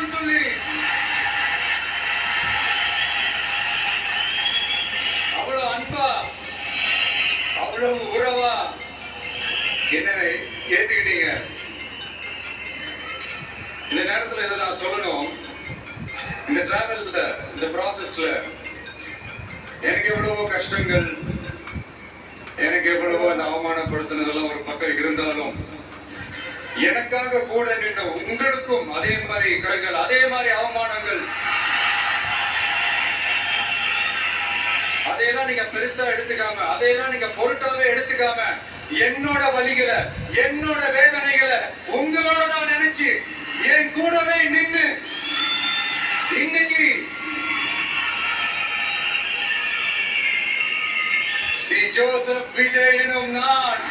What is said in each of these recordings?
வேண்டாம் சொல்லி அவ்வளவு அன்பா அவ்வளவு உறவா என்ன ஏத்துக்கிட்டீங்க. இந்த நேரத்தில் இதை நான் சொல்லணும். இந்த டிராவல்ல இந்த ப்ராசஸ்ல எனக்கு எவ்வளவோ கஷ்டங்கள், எனக்கு எவ்வளவோ அந்த அவமானப்படுத்தினதெல்லாம் ஒரு பக்கம் இருந்தாலும் எனக்காக கூட நின்ற உங்களுக்கும் அதே மாதிரி கைகள், அதே மாதிரி அவமானங்கள், அதையெல்லாம் நீங்க பெருசா எடுத்துக்காம, அதையெல்லாம் நீங்க பொருட்டாவே எடுத்துக்காம, என்னோட வலிகளை, என்னோட வேதனைகளை உங்களோட நான் நினைச்சு என் கூடவே நின்று இன்னைக்கு சி ஜோசப் விஜய் எனும் நான்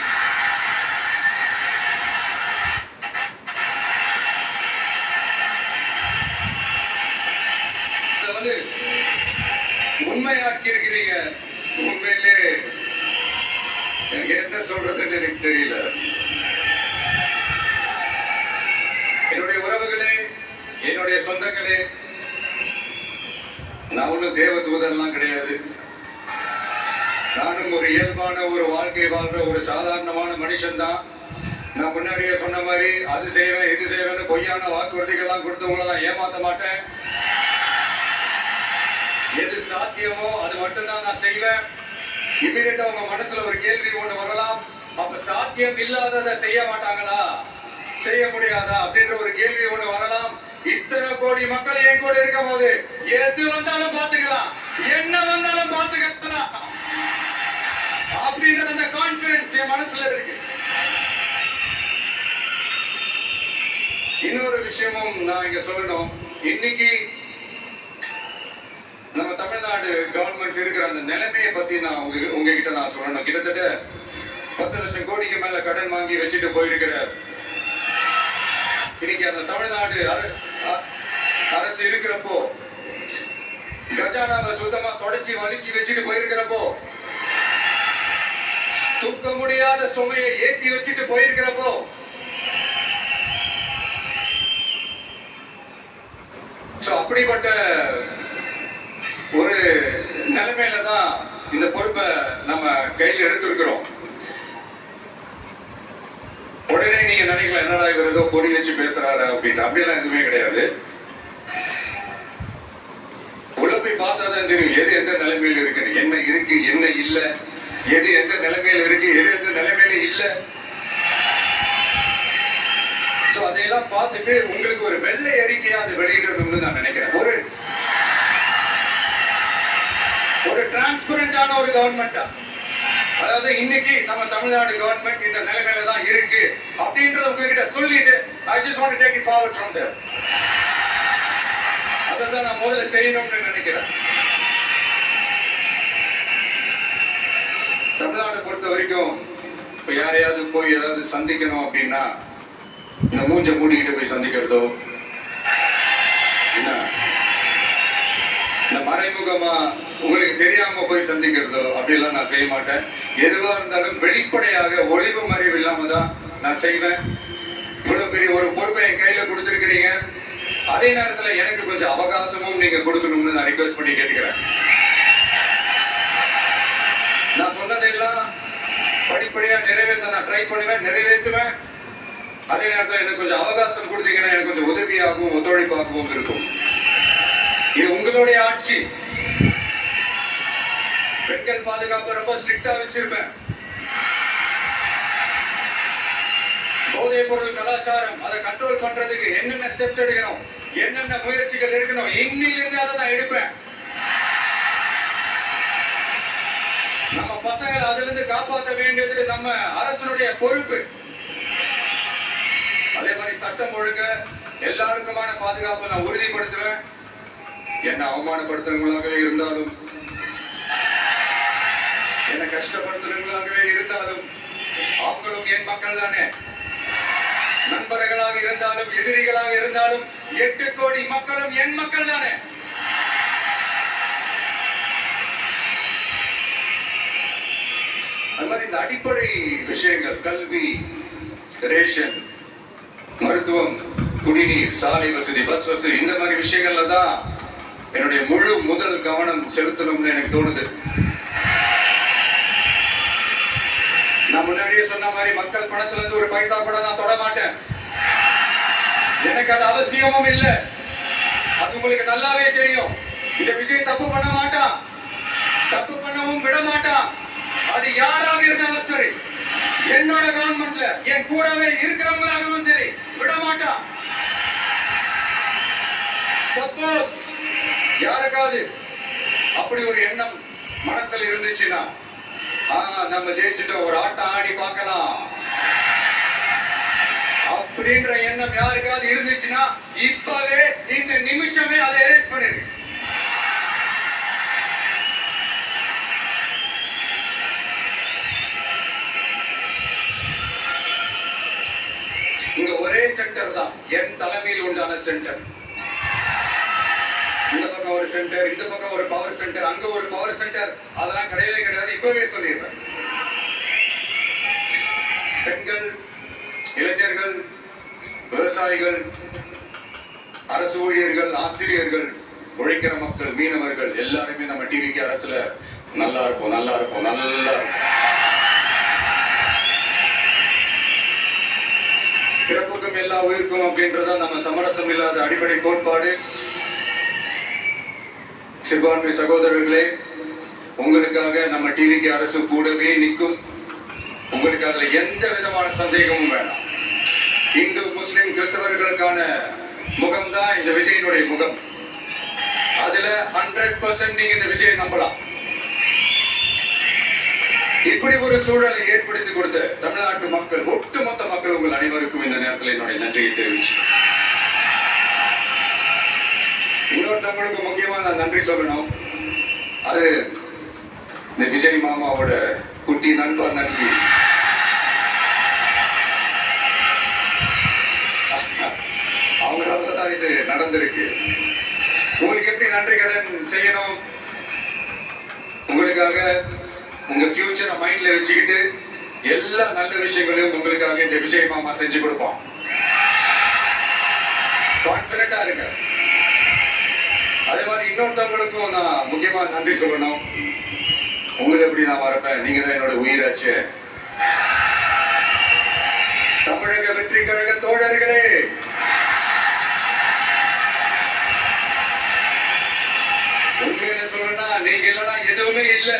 உண்மையாக்கி இருக்கிறீங்க. உண்மையிலே எனக்கு என்ன சொல்றதுன்னு எனக்கு தெரியல. என்னுடைய உறவுகளே, என்னுடைய சொந்தங்களே, நான் ஒன்னும் தேவ தூதன்லாம் கிடையாது. நானும் ஒரு இயல்பான ஒரு வாழ்க்கை வாழ்ற ஒரு சாதாரணமான மனுஷன் தான். நான் முன்னாடியே சொன்ன மாதிரி அது செய்வேன் இது செய்வேன்னு பொய்யான வாக்குறுதிகள்லாம் கொடுத்தவங்கள நான் ஏமாத்த மாட்டேன். எது சாத்தியமோ அது மட்டும்தான் நான் செய்வேன். இமீடியட்டா உங்க மனசுல ஒரு கேள்வி ஒண்ணு வரலாம், அப்ப சாத்தியம் இல்லாததை செய்ய மாட்டாங்களா, செய்ய முடியாதா அப்படின்ற ஒரு கேள்வி ஒண்ணு வரலாம். இத்தனை கோடி மக்கள் என் கூட இருக்கும் போது எது வந்தாலும் பாத்துக்கலாம், என்ன வந்தாலும் பாத்துக்கலாம் அப்படின்ற அந்த கான்பிடன்ஸ் என் மனசுல இருக்கு. இன்னொரு விஷயமும் நான் இங்க சொல்லணும். இன்னைக்கு நம்ம தமிழ்நாடு கவர்மெண்ட் இருக்கிற அந்த நிலைமையை பத்தி நான் உங்ககிட்ட நான் சொல்லணும். கிட்டத்தட்ட 10 லட்சம் கோடிக்கு மேல கடன் வாங்கி வச்சுட்டு போயிருக்கிற இன்னைக்கு அந்த தமிழ்நாடு அரசு இருக்கிறப்போ, கஜானாவை சுத்தமா தொடச்சி வலிச்சு வச்சுட்டு போயிருக்கிறப்போ, தூக்க முடியாத சுமையை ஏத்தி வச்சுட்டு போயிருக்கிறப்போ, அப்படிப்பட்ட ஒரு நிலைமையில தான் இந்த பொறுப்பை நம்ம கையில் எடுத்திருக்கிறோம். உடனே நீங்க நினைக்கலாம், என்னடா இவர் ஏதோ பொடி வச்சு பேசுறாரு அப்படின்ட்டு. அப்படியெல்லாம் எதுவுமே கிடையாது. உள்ள போய் பார்த்தாதான் தெரியும் எது எந்த நிலைமையில இருக்கு, என்ன இருக்கு என்ன இல்ல, எது எந்த நிலைமையில இருக்கு எது எந்த நிலைமையில இல்ல. அதையெல்லாம் பார்த்துட்டு உங்களுக்கு ஒரு வெள்ளை அறிக்கையா அது வெளியிடணும்னு நான் நினைக்கிறேன். ஒரு டிரான்ஸ்பரண்டான ஒரு கவர்மெண்டா, அதாவது இன்னைக்கு நம்ம தமிழ்நாடு கவர்மெண்ட் இந்த நிலைமையில தான் இருக்கு அப்படின்றத உங்ககிட்ட சொல்லிட்டு I just want to take it forward from there. அதான் நான் முதல்ல செய்யணும்னு நினைக்கிறேன். தமிழ்நாடு பொறுத்த வரைக்கும் இப்ப யாரையாவது போய் ஏதாவது சந்திக்கணும் அப்படின்னா இந்த மூஞ்ச மூடிக்கிட்டு போய் சந்திக்கிறதோ, இந்த மறைமுகமா உங்களுக்கு தெரியாம போய் சந்திக்கிறதோ அப்படிலாம் நான் செய்ய மாட்டேன். எதுவா இருந்தாலும் வெளிப்படையாக ஒளிவு மறைவு இல்லாம தான் நான் செய்வேன். இவ்வளவு பெரிய ஒரு பொறுப்பை என் கையில கொடுத்திருக்கிறீங்க. அதே நேரத்துல எனக்கு கொஞ்சம் அவகாசமும் நீங்க கொடுக்கணும்னு நான் ரிக்வெஸ்ட் பண்ணி கேட்டுக்கிறேன். நான் சொன்னதெல்லாம் படிப்படியா நிறைவேற்ற நான் ட்ரை பண்ணுவேன், நிறைவேற்றுவேன். அதே நேரத்தில் எனக்கு கொஞ்சம் அவகாசம் கொடுத்தீங்கன்னா எனக்கு கொஞ்சம் உதவியாகவும் ஒத்துழைப்பாகவும் இருக்கும். இது உங்களுடைய ஆட்சி. பெண்கள் பாதுகாப்பு ரொம்ப ஸ்ட்ரிக்டா வச்சிருப்பேன். போதைப் பொருள் கலாச்சாரம் அதை கண்ட்ரோல் பண்றதுக்கு என்னென்ன ஸ்டெப்ஸ் எடுக்கணும், என்னென்ன முயற்சிகள் எடுக்கணும், இன்னிலிருந்து அதை நான் எடுப்பேன். நம்ம பசங்களை அதுல இருந்து காப்பாற்ற வேண்டியது நம்ம அரசனுடைய பொறுப்பு. அதே மாதிரி சட்டம் ஒழுங்க எல்லாருக்குமான பாதுகாப்பை நான் உறுதிப்படுத்துவேன். என்ன அவமானப்படுத்துறவங்களாகவே இருந்தாலும், என்ன கஷ்டப்படுத்துறவங்களாகவே இருந்தாலும், அவங்களும் என் மக்கள் தானே. நண்பர்களாக இருந்தாலும் எதிரிகளாக இருந்தாலும் 8 கோடி மக்களும் என் மக்கள் தானே. அது மாதிரி இந்த அடிப்படை விஷயங்கள், கல்வி, ரேஷன், மருத்துவம், குடிநீர், சாலை வசதி, பஸ் வசதி, இந்த மாதிரி விஷயங்கள்ல தான் என்னுடைய முழு முதல் கவனம் செலுத்தணும்னு எனக்கு தோணுது. நான் முன்னாடியே சொன்ன மாதிரி மக்கள் பணத்துல இருந்து ஒரு பைசா கூட நான் தொட மாட்டேன். எனக்கு அது அவசியமும் இல்லை. அது உங்களுக்கு நல்லாவே தெரியும். இந்த விஷயம் தப்பு பண்ண மாட்டான், தப்பு பண்ணவும் விட மாட்டான். அது யாராக இருந்தாலும் சரி, என்னோட கவர்மெண்ட்ல என் கூடவே இருக்கிறவங்களாகவும் சரி, விட மாட்டான். சப்போஸ் யாருக்காவது அப்படி ஒரு எண்ணம் மனசுல இருந்துச்சுன்னா, நம்ம ஜெயிச்சுட்டோம், ஒரு ஆட்டம் ஆடி பார்க்கலாம் அப்படின்ற எண்ணம் யாருக்காவது இருந்துச்சுன்னா, இப்பவே இந்த நிமிஷமே அதை எரேஸ் பண்ணிரு. இங்க ஒரே சென்டர் தான், என் தலைமையில் உண்டான சென்டர். இந்த பக்கம் ஒரு சென்டர், இந்த பக்கம் ஒரு பவர் சென்டர், அங்க ஒரு பவர் சென்டர், அதெல்லாம் கிடையவே கிடையாது. இப்பவே சொல்லிடுறேன். பெண்கள், இளைஞர்கள், விவசாயிகள், அரசு ஊழியர்கள், ஆசிரியர்கள், உழைக்கிற மக்கள், மீனவர்கள் எல்லாருமே நம்ம டிவிக்கு அரசுல நல்லா இருக்கும், நல்லா இருக்கும், நல்லா இருக்கும். பிறப்புக்கும் எல்லா உயிருக்கும் அப்படின்றத நம்ம சமரசம் இல்லாத அடிப்படை கோட்பாடு. சிறுபான்மை சகோதரர்களே, உங்களுக்காக நம்ம டிவிக்கு அரசு கூடவே நிற்கும். உங்களுக்கு அதுல எந்த விதமான சந்தேகமும் வேண்டாம். இந்து, முஸ்லிம், கிறிஸ்தவர்களுக்கான முகம் தான் இந்த விஜயனுடைய முகம். அதுல 100% நீங்க இந்த விஜயை நம்பலாம். இப்படி ஒரு சூழலை ஏற்படுத்தி கொடுத்த தமிழ்நாட்டு மக்கள், ஒட்டுமொத்த மக்கள், உங்கள் அனைவருக்கும் இந்த நேரத்தில் என்னுடைய நன்றியை தெரிவிச்சு, இன்னொருத்தவங்களுக்கு முக்கியமா நான் நன்றி சொல்லணும். அது இந்த விஜய் மாமாவோட குட்டி நண்பா நர்கீஸ். அவங்களால தான் இது நடந்திருக்கு. உங்களுக்கு எப்படி நன்றி கடன் செய்யணும்? உங்களுக்காக உங்க ஃபியூச்சரை மைண்ட்ல வச்சுக்கிட்டு எல்லா நல்ல விஷயங்களையும் உங்களுக்காக இந்த விஜய் மாமா செஞ்சு கொடுப்போம். கான்பிடண்டா இருங்க. அதே மாதிரி இன்னொருத்தவங்களுக்கும் நான் முக்கியமா நன்றி சொல்லணும். உங்களை எப்படி நான் வரப்பேன், நீங்க தான் என்னோட உயிராச்சு. தமிழக வெற்றி கழக தோழர்களே, உண்மையில சொல்லணும்னா நீங்க இல்லைன்னா எதுவுமே இல்லை.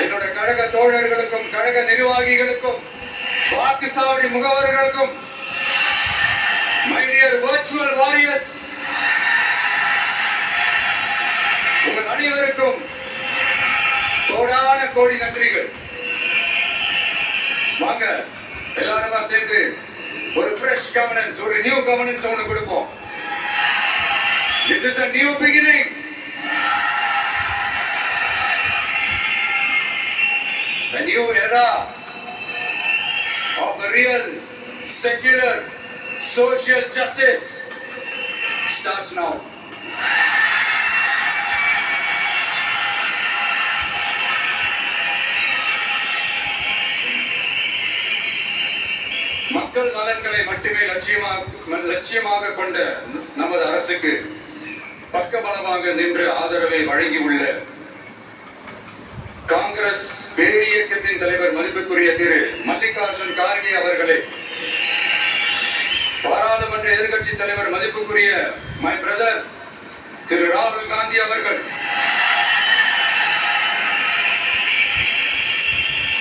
என்னோட கழக தோழர்களுக்கும், கழக நிர்வாகிகளுக்கும், வாக்குச்சாவடி முகவர்களுக்கும், மை டியர் வர்ச்சுவல் வாரியர்ஸ், உங்கள் அனைவருக்கும் கோடான கோடி நன்றிகள். வாங்க எல்லாருமா சேர்ந்து ஒரு ஃப்ரெஷ் கவர்னன்ஸ், ஒரு நியூ கவர்னன்ஸ் ஒன்று கொடுப்போம். This is a new beginning. A new era of a real secular social justice starts now. மக்கள் நலன்களை மட்டுமே லட்சியமாக கொண்ட நமது அரசுக்கு பக்கபலமாக நின்று ஆதரவை வழங்கியுள்ள காங்கிரஸ் பேரியக்கத்தின் தலைவர் மதிப்புக்குரிய திரு மல்லிகார்ஜுன் கார்கே அவர்களே, பாராளுமன்ற எதிர்கட்சி தலைவர் மதிப்புக்குரிய மை பிரதர் திரு ராகுல் காந்தி அவர்கள்,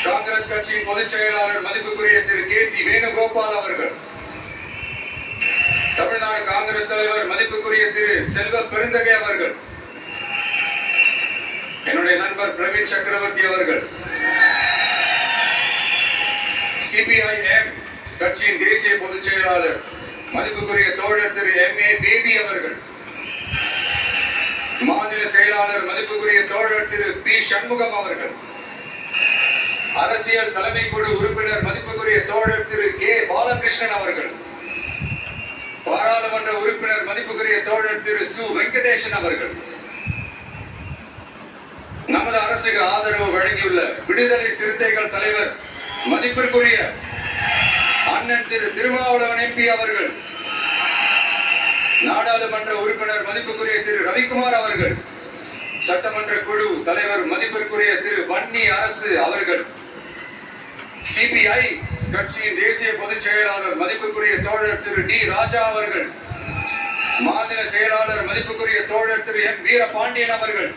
காங்கிரஸ் கட்சியின் பொதுச் செயலாளர் மதிப்புக்குரிய திரு கே.சி. வேணுகோபால் அவர்கள், தமிழ்நாடு காங்கிரஸ் தலைவர் மதிப்புக்குரிய திரு செல்வ பெருந்தகை அவர்கள், என்னுடைய நண்பர் பிரவீன் சக்கரவர்த்தி அவர்கள், சிபிஐஎம் கட்சியின் தேசிய பொதுச் செயலாளர் மதிப்புக்குரிய தோழர் திரு M.A. பேபி அவர்கள், மாநில செயலாளர் மதிப்புக்குரிய தோழர் திரு பி. சண்முகம் அவர்கள், அரசியல் தலைமை குழு உறுப்பினர் மதிப்புக்குரிய தோழர் திரு கே. பாலகிருஷ்ணன் அவர்கள், பாராளுமன்ற உறுப்பினர் மதிப்புக்குரிய தோழர் திரு சு. வெங்கடேசன் அவர்கள், நமது அரசுக்கு ஆதரவு வழங்கியுள்ள விடுதலை சிறுத்தைகள் தலைவர் மதிப்பிற்குரிய அண்ணன் திரு திருமாவளவன் எம்பி அவர்கள், நாடாளுமன்ற உறுப்பினர் மதிப்புக்குரிய திரு ரவிக்குமார் அவர்கள், சட்டமன்ற குழு தலைவர் மதிப்பிற்குரிய திரு வன்னி அரசு அவர்கள், சிபிஐ கட்சியின் தேசிய பொதுச் செயலாளர் மதிப்புக்குரிய தோழர் திரு டி ராஜா அவர்கள், மாநில செயலாளர் மதிப்புக்குரிய தோழர் திரு எம் வீரபாண்டியன் அவர்கள்,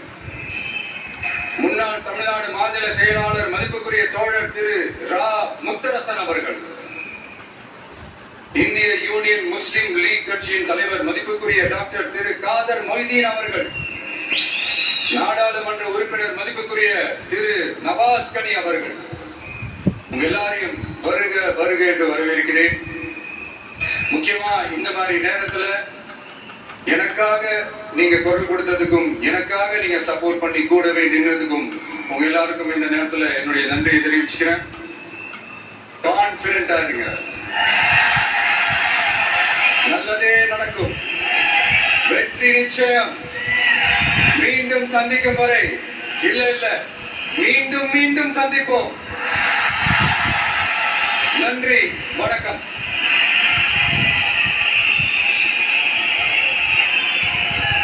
முன்னாள் தமிழ்நாடு மாநில செயலாளர் மதிப்புக்குரிய தோழர் திரு ரா முத்தரசன் அவர்கள், இந்திய யூனியன் முஸ்லிம் லீக் கட்சியின் தலைவர் மதிப்புக்குரிய டாக்டர் திரு காதர் மொய்தீன் அவர்கள், நாடாளுமன்ற உறுப்பினர் மதிப்புக்குரிய திரு நவாஸ் கனி அவர்கள், உங்க எல்லாரையும் வருக வருக என்று வரவேற்கிறேன். முக்கியமா இந்த மாதிரி நேரத்துல எனக்காக நீங்க குரல் கொடுத்ததுக்கும், எனக்காக நீங்க சப்போர்ட் பண்ணி கூடவே நின்றதுக்கும் உங்க எல்லாருக்கும் இந்த நேரத்துல என்னுடைய நன்றியை தெரிவிச்சுக்கிறேன். கான்பிடென்டா இருங்க, நல்லதே நடக்கும், வெற்றி நிச்சயம். மீண்டும் சந்திக்கும் வரை இல்ல மீண்டும் மீண்டும் சந்திப்போம். நன்றி, வணக்கம்.